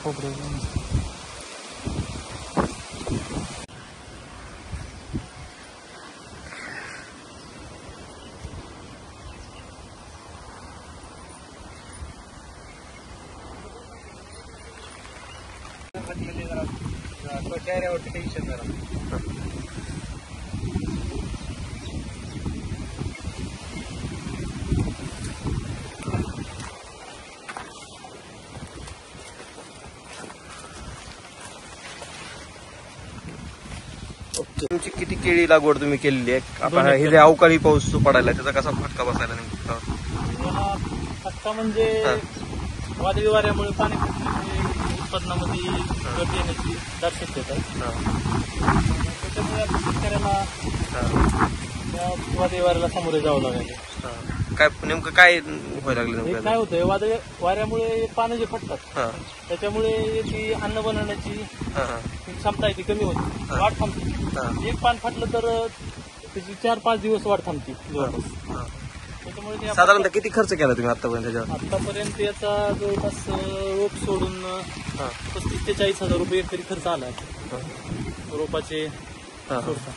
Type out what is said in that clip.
खोबरं चेहऱ्यावरती टेन्शन जरा तुमची किती केळी लागवड तुम्ही केलेली आहे? आपण हे जे अवकाळी पाऊस पडायला त्याचा कसा फटका बसायला नेमका? फटका म्हणजे वादळी वाऱ्यामुळे पाणी उत्पादनामध्ये घट येण्याची दाट शक्यता आहे. त्याच्यामुळे शेतकऱ्याला त्या वादळी वाऱ्याला सामोरे जावं लागायचं. काय नेमकं काय व्हायला लागलं नेमकं? काय होतंय, वादळी वाऱ्यामुळे पानं जे फटतात त्याच्यामुळे ती अन्न बनवण्याची क्षमता आहे ती कमी होते, वाढ थांबते. एक पान फाटलं तर त्याची 4-5 दिवस वाढ थांबते जवळपास. त्याच्यामुळे साधारणतः किती खर्च केला तुम्ही आतापर्यंत त्याच्यावर? आतापर्यंत याचा जवळपास रोप सोडून 35,000 ते 40,000 रुपये तरी खर्च आला रोपाचे सोडता.